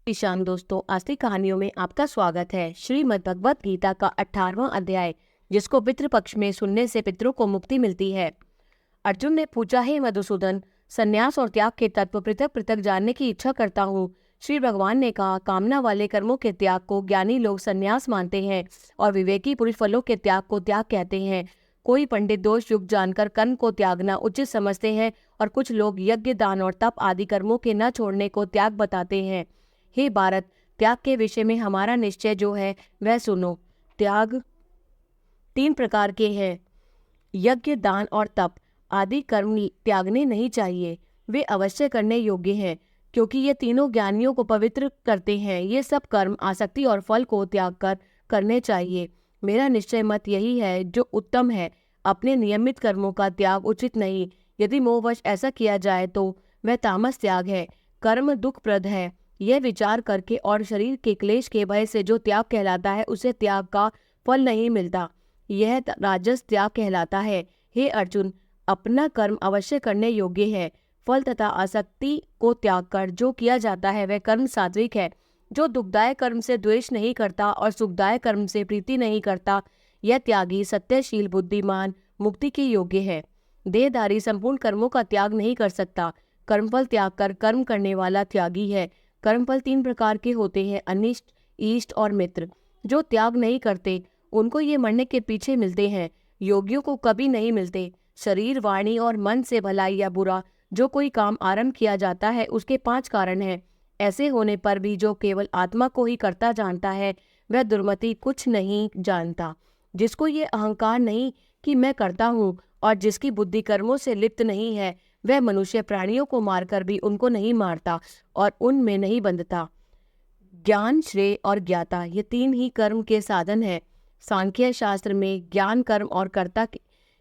ईशान दोस्तों, आज की कहानियों में आपका स्वागत है। श्रीमद् भगवत गीता का 18वां अध्याय, जिसको पितृपक्ष में सुनने से पितरों को मुक्ति मिलती है। अर्जुन ने पूछा, हे मधुसूदन, संन्यास और त्याग के तत्व पृथक पृथक जानने की इच्छा करता हूँ। श्री भगवान ने कहा, कामना वाले कर्मों के त्याग को ज्ञानी लोग संन्यास मानते हैं और विवेकी पुरुष फलों के त्याग को त्याग कहते हैं। कोई पंडित दोष युक्त जानकर कर्म को त्यागना उचित समझते हैं और कुछ लोग यज्ञ, दान और तप आदि कर्मों के न छोड़ने को त्याग बताते हैं। हे भारत, त्याग के विषय में हमारा निश्चय जो है वह सुनो। त्याग 3 प्रकार के हैं। यज्ञ, दान और तप आदि कर्म त्यागने नहीं चाहिए। वे अवश्य करने योग्य हैं, क्योंकि ये तीनों ज्ञानियों को पवित्र करते हैं। ये सब कर्म आसक्ति और फल को त्याग कर करने चाहिए। मेरा निश्चय मत यही है जो उत्तम है। अपने नियमित कर्मों का त्याग उचित नहीं। यदि मोहवश ऐसा किया जाए तो वह तामस त्याग है। कर्म दुखप्रद है, यह विचार करके और शरीर के क्लेश के भय से जो त्याग कहलाता है उसे त्याग का फल नहीं मिलता। यह राजस त्याग कहलाता है। हे अर्जुन, अपना कर्म अवश्य करने योग्य है। फल तथा आसक्ति को त्याग कर जो किया जाता है वह कर्म सात्विक है। जो दुखदायक कर्म से द्वेष नहीं करता और सुखदायक कर्म से प्रीति नहीं करता, यह त्यागी सत्यशील बुद्धिमान मुक्ति के योग्य है। देहधारी संपूर्ण कर्मों का त्याग नहीं कर सकता। कर्मफल त्याग कर कर्म करने वाला त्यागी है। कर्मफल 3 प्रकार के होते हैं, अनिष्ट, इष्ट और मित्र। जो त्याग नहीं करते उनको ये मरने के पीछे मिलते हैं, योगियों को कभी नहीं मिलते। शरीर, वाणी और मन से भलाई या बुरा जो कोई काम आरंभ किया जाता है उसके 5 कारण हैं। ऐसे होने पर भी जो केवल आत्मा को ही करता जानता है वह दुर्मति कुछ नहीं जानता। जिसको ये अहंकार नहीं कि मैं करता हूँ और जिसकी बुद्धि कर्मों से लिप्त नहीं है, वह मनुष्य प्राणियों को मारकर भी उनको नहीं मारता और उनमें नहीं बंधता। ज्ञान, श्रेय और ज्ञाता ये 3 ही कर्म के साधन हैं। सांख्य शास्त्र में ज्ञान, कर्म और कर्ता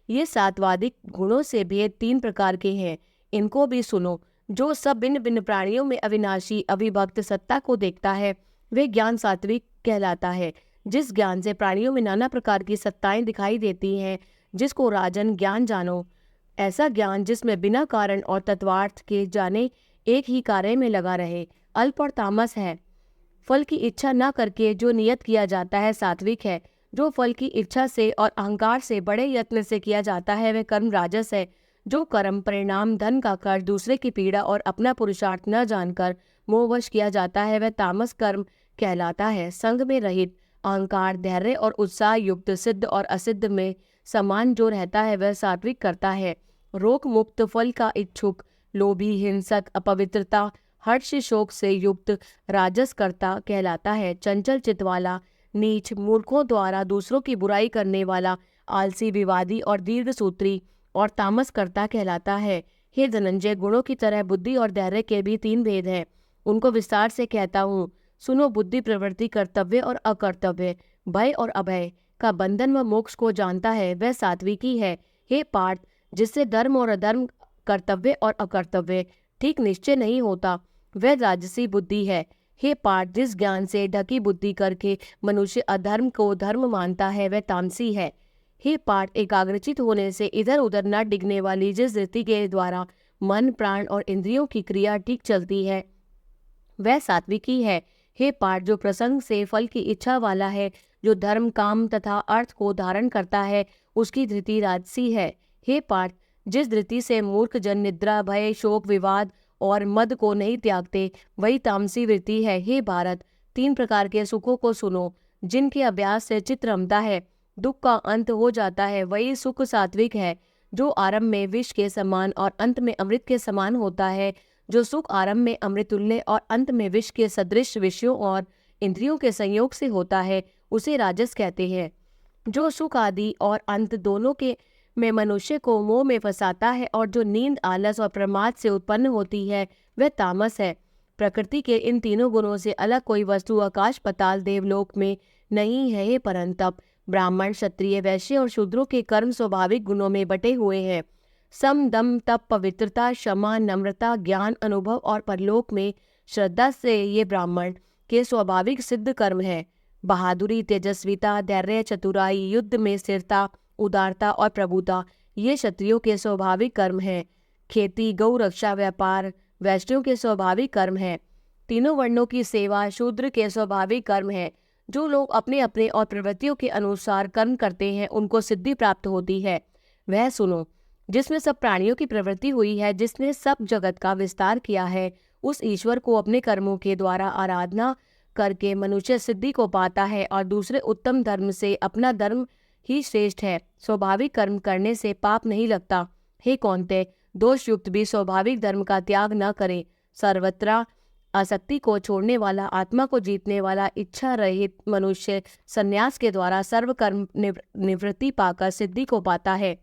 ये सात्वादिक गुणों से भेद 3 प्रकार के हैं। इनको भी सुनो। जो सब भिन्न भिन्न प्राणियों में अविनाशी अविभक्त सत्ता को देखता है वे ज्ञान सात्विक कहलाता है। जिस ज्ञान से प्राणियों में नाना प्रकार की सत्ताएं दिखाई देती हैं, जिसको राजन ज्ञान जानो। ऐसा ज्ञान जिसमें बिना कारण और तत्वार्थ के जाने एक ही कार्य में लगा रहे, अल्प और तामस है। फल की इच्छा न करके जो नियत किया जाता है सात्विक है। जो फल की इच्छा से और अहंकार से बड़े यत्न से किया जाता है वह कर्म राजस है। जो कर्म परिणाम, धन का खर्च, दूसरे की पीड़ा और अपना पुरुषार्थ न जानकर मोहवश किया जाता है वह तामस कर्म कहलाता है। संग में रहित, अहंकार, धैर्य और उत्साह युक्त, सिद्ध और असिद्ध में समान जो रहता है वह सात्विक करता है। रोग मुक्त, फल का इच्छुक, लोभी, हिंसक, अपवित्रता, हर्ष, शोक से युक्त राजस कर्ता कहलाता है। चंचल चित्त वाला, नीच, मूर्खों द्वारा दूसरों की बुराई करने वाला, आलसी, विवादी और दीर्घसूत्री और तामस कर्ता कहलाता है। हे धनंजय, गुणों की तरह बुद्धि और धैर्य के भी 3 भेद हैं। उनको विस्तार से कहता हूँ, सुनो। बुद्धि प्रवृत्ति, कर्तव्य और अकर्तव्य, भय और अभय का बंधन व मोक्ष को जानता है वह सात्विकी है। हे पार्थ, जिससे धर्म और अधर्म, कर्तव्य और अकर्तव्य ठीक निश्चय नहीं होता वह राजसी बुद्धि है। हे पार्थ, जिस ज्ञान से ढकी बुद्धि करके मनुष्य अधर्म को धर्म मानता है वह तामसी है। हे पार्थ, एकाग्रचित होने से इधर उधर न डिगने वाली जिस रीति के द्वारा मन, प्राण और इंद्रियों की क्रिया ठीक चलती है वह सात्विकी है। हे पार्थ, जो प्रसंग से फल की इच्छा वाला है, जो धर्म, काम तथा अर्थ को धारण करता है, उसकी धृति राजसी है। हे पार्थ, जिस धृति से मूर्ख जन निद्रा, भय, शोक, विवाद और मद को नहीं त्यागते वही तामसी वृत्ति है। हे भारत, 3 प्रकार के सुखों को सुनो। जिनके अभ्यास से चित्त रमता है, दुख का अंत हो जाता है, वही सुख सात्विक है। जो आरंभ में विष के समान और अंत में अमृत के समान होता है, जो सुख आरंभ में अमृतुल्य और अंत में विष के सदृश विषयों और इंद्रियों के संयोग से होता है, उसे राजस कहते हैं। जो सुख आदि और अंत दोनों के में मनुष्य को मोह में फंसाता है और जो नींद, आलस और प्रमाद से उत्पन्न होती है वह तामस है। प्रकृति के इन तीनों गुणों से अलग कोई वस्तु आकाश, पाताल, देवलोक में नहीं है। हे परंतप, ब्राह्मण, क्षत्रिय, वैश्य और शूद्रों के कर्म स्वाभाविक गुणों में बटे हुए हैं। सम, दम, तप, पवित्रता, क्षमा, नम्रता, ज्ञान, अनुभव और परलोक में श्रद्धा से ये ब्राह्मण के स्वाभाविक सिद्ध कर्म है। बहादुरी, तेजस्विता, धैर्य, चतुराई, युद्ध में स्थिरता, उदारता और प्रभुता ये क्षत्रियों के स्वाभाविक कर्म हैं। खेती, गौ रक्षा, व्यापार वैष्णव के स्वाभाविक कर्म हैं। तीनों वर्णों की सेवा शूद्र के स्वाभाविक कर्म है। जो लोग अपने अपने और प्रवृत्तियों के अनुसार कर्म करते हैं उनको सिद्धि प्राप्त होती है। वह सुनो, जिसमें सब प्राणियों की प्रवृत्ति हुई है, जिसने सब जगत का विस्तार किया है, उस ईश्वर को अपने कर्मों के द्वारा आराधना करके मनुष्य सिद्धि को पाता है और दूसरे उत्तम धर्म से अपना धर्म ही श्रेष्ठ है। स्वाभाविक कर्म करने से पाप नहीं लगता। हे कौन्तेय, दोष युक्त भी स्वाभाविक धर्म का त्याग न करे। सर्वत्र आसक्ति को छोड़ने वाला, आत्मा को जीतने वाला, इच्छा रहित मनुष्य संन्यास के द्वारा सर्व कर्म निवृत्ति पाकर सिद्धि को पाता है।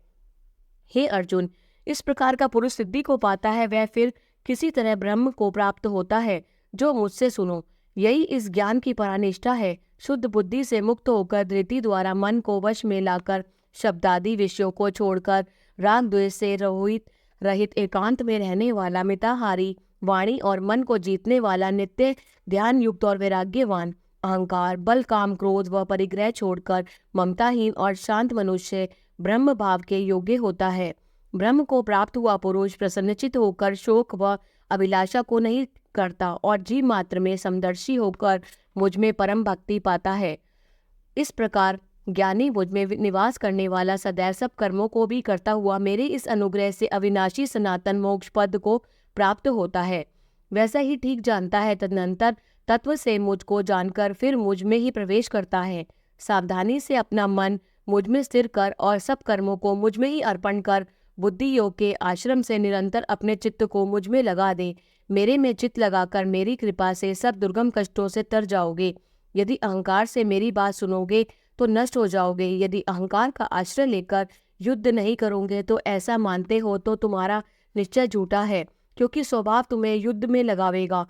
हे अर्जुन, इस प्रकार का पुरुष सिद्धि को पाता है, वह फिर किसी तरह ब्रह्म को प्राप्त होता है। जो मुझसे सुनो, यही इस ज्ञान की परानिष्ठा है। शुद्ध बुद्धि से मुक्त होकर धृति द्वारा मन को वश में लाकर शब्दादि विषयों को छोड़कर राग द्वेष से रहित एकांत में रहने वाला, मिताहारी, वाणी और मन को जीतने वाला, नित्य ध्यान युक्त और वैराग्यवान, अहंकार, बल, काम, क्रोध व परिग्रह छोड़कर ममताहीन और शांत मनुष्य ब्रह्म भाव के योग्य होता है। ब्रह्म को प्राप्त हुआ पुरुष प्रसन्नचित होकर शोक व अभिलाषा को नहीं करता और जीव मात्र में समदर्शी होकर मुझ में परम भक्ति पाता है। इस प्रकार ज्ञानी मुझ में निवास करने वाला सदैव सब कर्मों को भी करता हुआ मेरे इस अनुग्रह से अविनाशी सनातन मोक्ष पद को प्राप्त होता है। वैसा ही ठीक जानता है। तदनंतर तत्व से मुझको जानकर फिर मुझ में ही प्रवेश करता है। सावधानी से अपना मन मुझ में स्थिर कर और सब कर्मों को मुझ में ही अर्पण कर बुद्धि योग के आश्रम से निरंतर अपने चित्त को मुझ में लगा दे। मेरे में चित्त लगाकर मेरी कृपा से सब दुर्गम कष्टों से तर जाओगे। यदि अहंकार से मेरी बात सुनोगे तो नष्ट हो जाओगे। यदि अहंकार का आश्रय लेकर युद्ध नहीं करोगे तो ऐसा मानते हो तो तुम्हारा निश्चय झूठा है, क्योंकि स्वभाव तुम्हें युद्ध में लगावेगा।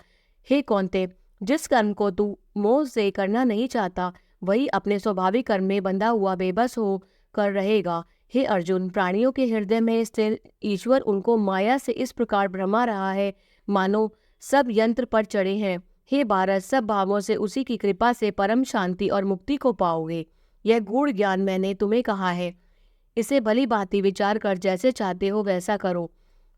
हे कौन्तेय, जिस कर्म को तू मोह से करना नहीं चाहता वही अपने स्वाभाविक कर्म में बंधा हुआ बेबस हो कर रहेगा। हे अर्जुन, प्राणियों के हृदय में स्थिर ईश्वर उनको माया से इस प्रकार भरमा रहा है मानो सब यंत्र पर चढ़े हैं। हे भारत, सब भावों से उसी की कृपा से परम शांति और मुक्ति को पाओगे। यह गूढ़ ज्ञान मैंने तुम्हें कहा है, इसे भली भांति विचार कर जैसे चाहते हो वैसा करो।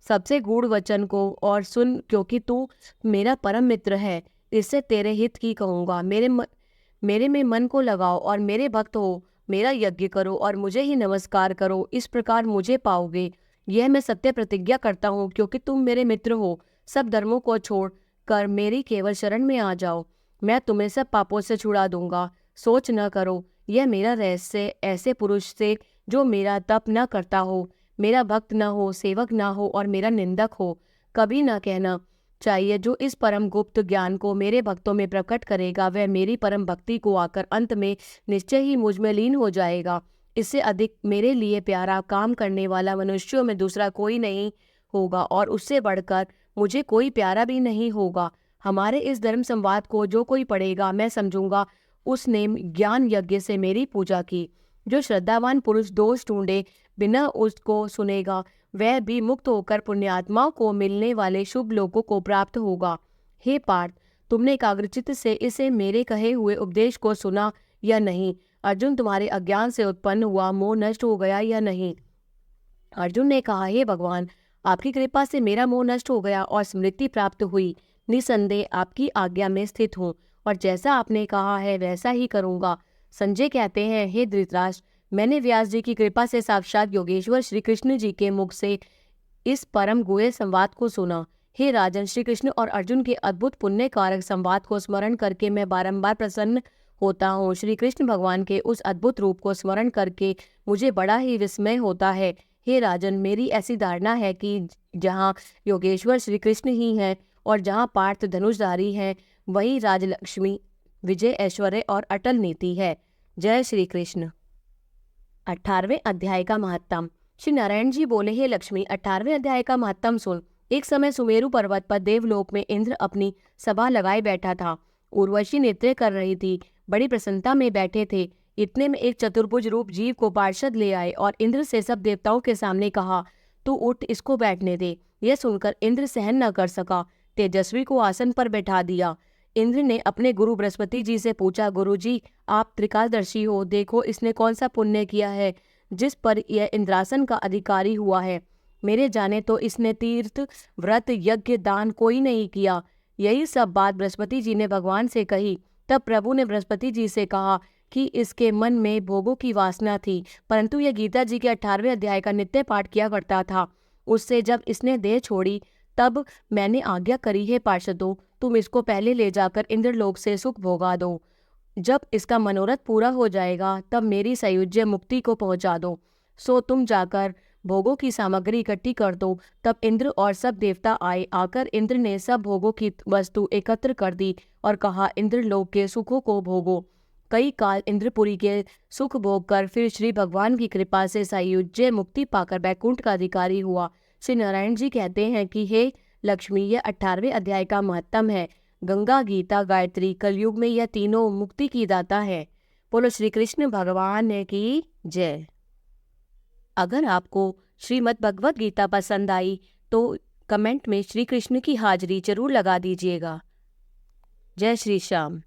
सबसे गूढ़ वचन को और सुन, क्योंकि तू मेरा परम मित्र है। इससे तेरे हित की कहूँगा। मेरे में मन को लगाओ और मेरे भक्त हो। मेरा यज्ञ करो और मुझे ही नमस्कार करो। इस प्रकार मुझे पाओगे। यह मैं सत्य प्रतिज्ञा करता हूँ, क्योंकि तुम मेरे मित्र हो। सब धर्मों को छोड़ कर मेरी केवल शरण में आ जाओ, मैं तुम्हें सब पापों से छुड़ा दूंगा। सोच न करो, यह मेरा रहस्य ऐसे पुरुष से जो मेरा तप न करता हो, मेरा भक्त न हो, सेवक न हो और मेरा निंदक हो, कभी न कहना चाहिए। जो इस परम गुप्त ज्ञान को मेरे भक्तों में प्रकट करेगा वह मेरी परम भक्ति को आकर अंत में निश्चय ही मुझ में लीन हो जाएगा। इससे अधिक मेरे लिए प्यारा काम करने वाला मनुष्यों में दूसरा कोई नहीं होगा और उससे बढ़कर मुझे कोई प्यारा भी नहीं होगा। हमारे इस धर्म संवाद को जो कोई पढ़ेगा मैं समझूंगा उसने ज्ञान यज्ञ से मेरी पूजा की। जो श्रद्धावान पुरुष दोष ढूंढे बिना उसको सुनेगा वह भी मुक्त होकर पुण्यात्माओं को मिलने वाले शुभ लोकों को प्राप्त होगा। हे पार्थ, तुमने एकाग्रचित्त से इसे मेरे कहे हुए उपदेश को सुना या नहीं? अर्जुन, तुम्हारे अज्ञान से उत्पन्न हुआ मोह नष्ट हो गया या नहीं? अर्जुन ने कहा, हे भगवान, आपकी कृपा से मेरा मोह नष्ट हो गया और स्मृति प्राप्त हुई। निसंदेह आपकी आज्ञा में स्थित हूँ और जैसा आपने कहा है वैसा ही करूँगा। संजय कहते हैं, हे धृतराष्ट्र, मैंने व्यास जी की कृपा से साक्षात योगेश्वर श्री कृष्ण जी के मुख से इस परम गुह्य संवाद को सुना। हे राजन, श्री कृष्ण और अर्जुन के अद्भुत पुण्य कारक संवाद को स्मरण करके मैं बारंबार प्रसन्न होता हूँ। श्री कृष्ण भगवान के उस अद्भुत रूप को स्मरण करके मुझे बड़ा ही विस्मय होता है। हे राजन, मेरी ऐसी धारणा है कि जहाँ योगेश्वर श्री कृष्ण ही हैं और जहाँ पार्थ धनुषधारी हैं वहीं राजलक्ष्मी, विजय, ऐश्वर्य और अटल नीति है। जय श्री कृष्ण। 18वें अध्याय का महत्तम। श्री नारायण जी बोले, हे लक्ष्मी, 18वें अध्याय का महत्तम सुन। एक समय सुमेरु पर्वत पर देवलोक में इंद्र अपनी सभा लगाए बैठा था। उर्वशी नृत्य कर रही थी, बड़ी प्रसन्नता में बैठे थे। इतने में एक चतुर्भुज रूप जीव को पार्षद ले आए और इंद्र से सब देवताओं के सामने कहा, तू उठ, इसको बैठने दे। यह सुनकर इंद्र सहन न कर सका, तेजस्वी को आसन पर बैठा दिया। इंद्र ने अपने गुरु बृहस्पति जी से पूछा, गुरु जी, आप त्रिकालदर्शी हो, देखो इसने कौन सा पुण्य किया है जिस पर यह इंद्रासन का अधिकारी हुआ है। मेरे जाने तो इसने तीर्थ, व्रत, यज्ञ, दान कोई नहीं किया। यही सब बात बृहस्पति जी ने भगवान से कही। तब प्रभु ने बृहस्पति जी से कहा कि इसके मन में भोगों की वासना थी, परंतु यह गीता जी के 18वें अध्याय का नित्य पाठ किया करता था। उससे जब इसने देह छोड़ी तब मैंने आज्ञा करी है पार्षदों, तुम इसको पहले ले जाकर इंद्रलोक से सुख भोगा दो। जब इसका मनोरथ पूरा हो जाएगा तब मेरी सयुज्य मुक्ति को पहुंचा दो। सो तुम जाकर भोगों की सामग्री इकट्ठी कर दो। तब इंद्र और सब देवता आए। आकर इंद्र ने सब भोगों की वस्तु एकत्र कर दी और कहा, इंद्रलोक के सुखों को भोगो। कई काल इंद्रपुरी के सुख भोग कर फिर श्री भगवान की कृपा से सायुज्य मुक्ति पाकर बैकुंठ का अधिकारी हुआ। श्री नारायण जी कहते हैं कि हे लक्ष्मी, यह 18वें अध्याय का महत्तम है। गंगा, गीता, गायत्री कलयुग में यह तीनों मुक्ति की दाता है। बोलो श्री कृष्ण भगवान की जय। अगर आपको श्रीमद् भगवत गीता पसंद आई तो कमेंट में श्री कृष्ण की हाजिरी जरूर लगा दीजिएगा। जय श्री श्याम।